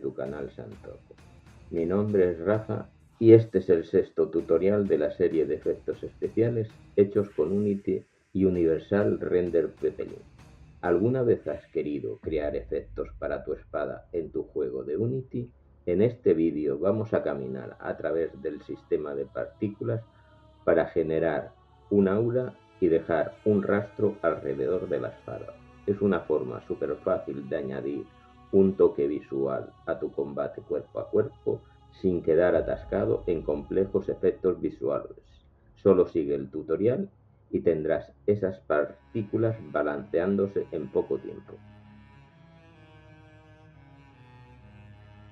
tu canal Santojo. Mi nombre es Rafa y este es el sexto tutorial de la serie de efectos especiales hechos con Unity y Universal Render Prepelin. ¿Alguna vez has querido crear efectos para tu espada en tu juego de Unity? En este vídeo vamos a caminar a través del sistema de partículas para generar un aura y dejar un rastro alrededor de la espada. Es una forma súper fácil de añadir un toque visual a tu combate cuerpo a cuerpo sin quedar atascado en complejos efectos visuales. Solo sigue el tutorial y tendrás esas partículas balanceándose en poco tiempo.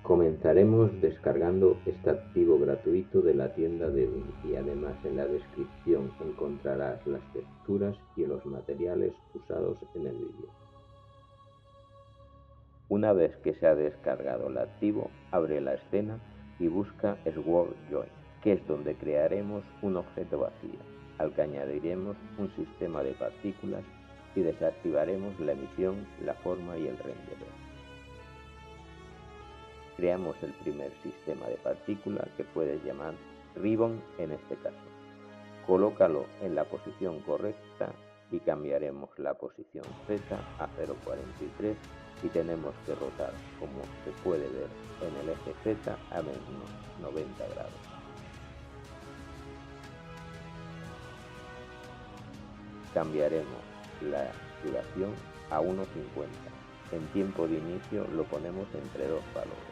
Comenzaremos descargando este activo gratuito de la tienda de Unity. Además, en la descripción encontrarás las texturas y los materiales usados en el vídeo. Una vez que se ha descargado el activo, abre la escena y busca Sword Join, que es donde crearemos un objeto vacío, al que añadiremos un sistema de partículas y desactivaremos la emisión, la forma y el renderer. Creamos el primer sistema de partícula que puedes llamar Ribbon en este caso. Colócalo en la posición correcta y cambiaremos la posición Z a 0,43 y tenemos que rotar, como se puede ver en el eje Z, a menos 90 grados. Cambiaremos la duración a 1,50. En tiempo de inicio lo ponemos entre dos valores.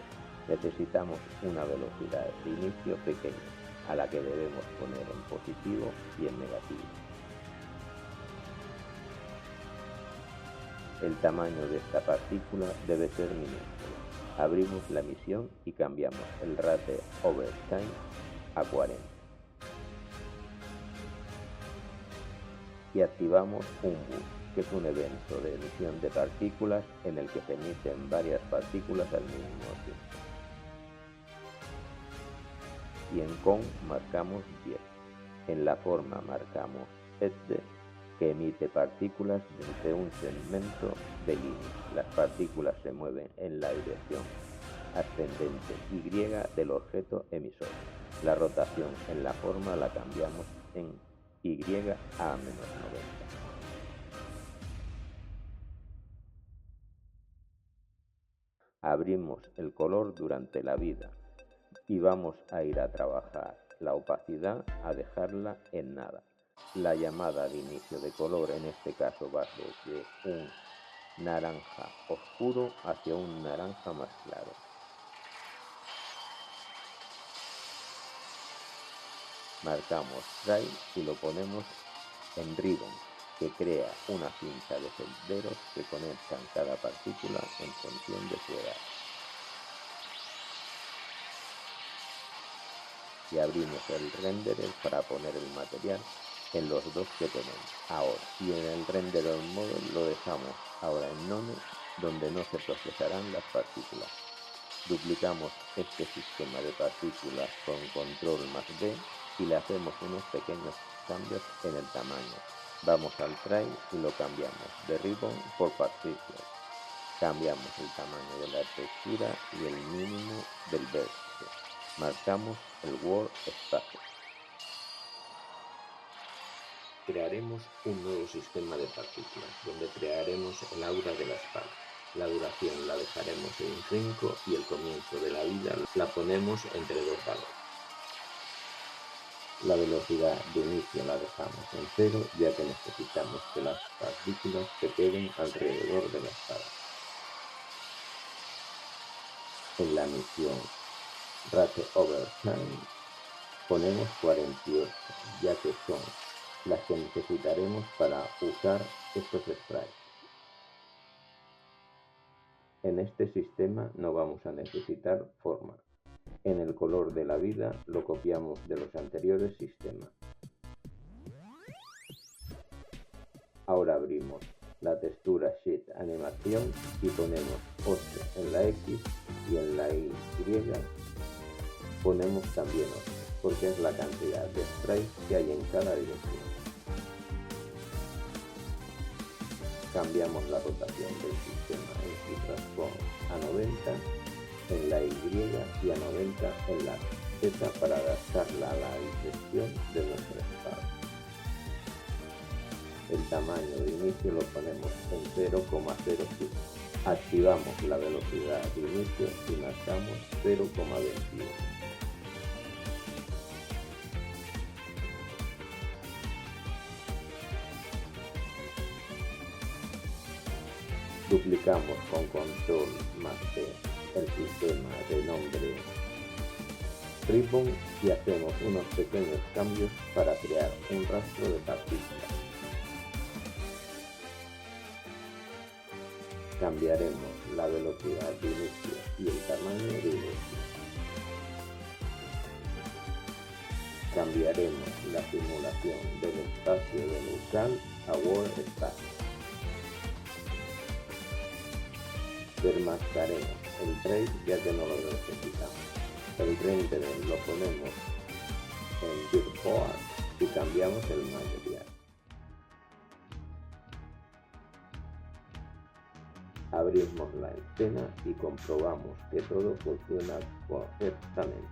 Necesitamos una velocidad de inicio pequeña, a la que debemos poner en positivo y en negativo. El tamaño de esta partícula debe ser minúsculo. Abrimos la emisión y cambiamos el rate over time a 40. Y activamos un boost, que es un evento de emisión de partículas en el que se emiten varias partículas al mismo tiempo. Y en con marcamos 10. En la forma marcamos edge, que emite partículas desde un segmento de línea. Las partículas se mueven en la dirección ascendente Y del objeto emisor. La rotación en la forma la cambiamos en Y a menos 90. Abrimos el color durante la vida y vamos a ir a trabajar la opacidad a dejarla en nada. La llamada de inicio de color en este caso va desde un naranja oscuro hacia un naranja más claro. Marcamos try y lo ponemos en ribbon, que crea una cinta de senderos que conectan cada partícula en función de su edad. Y abrimos el renderer para poner el material en los dos que tenemos ahora, y en el renderer mode lo dejamos ahora en none, donde no se procesarán las partículas. Duplicamos este sistema de partículas con control más D y le hacemos unos pequeños cambios en el tamaño. Vamos al try y lo cambiamos de ribbon por partículas. Cambiamos el tamaño de la textura y el mínimo del vértice. Marcamos el World Space. Crearemos un nuevo sistema de partículas, donde crearemos el aura de la espada. La duración la dejaremos en 5 y el comienzo de la vida la ponemos entre dos valores. La velocidad de inicio la dejamos en 0, ya que necesitamos que las partículas se queden alrededor de la espada. En la misión Rate Over Time ponemos 48, ya que son las que necesitaremos para usar estos sprites. En este sistema no vamos a necesitar forma. En el color de la vida lo copiamos de los anteriores sistemas. Ahora abrimos la textura Sheet Animación y ponemos 8 en la X y en la Y ponemos también 8, porque es la cantidad de sprites que hay en cada dirección. Cambiamos la rotación del sistema en Transform a 90 en la Y y a 90 en la Z para adaptarla a la dirección de nuestra espada. El tamaño de inicio lo ponemos en 0,05. Activamos la velocidad de inicio y marcamos 0,21. Duplicamos con control más C el sistema de nombre Ribbon y hacemos unos pequeños cambios para crear un rastro de partículas. Cambiaremos la velocidad de inicio y el tamaño de inicio. Cambiaremos la simulación del espacio de local a World Space. Desmascaremos el trace ya que no lo necesitamos. El rendering lo ponemos en Viewport y cambiamos el material. Abrimos la escena y comprobamos que todo funciona correctamente.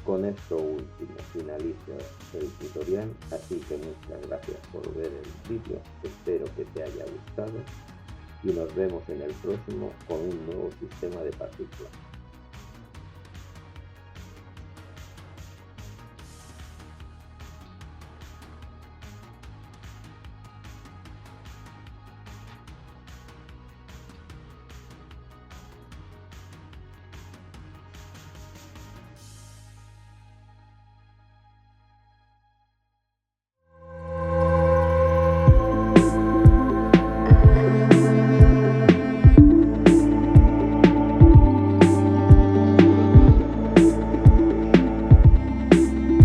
Con esto último finalizo el tutorial, así que muchas gracias por ver el vídeo, espero que te haya gustado y nos vemos en el próximo con un nuevo sistema de partículas.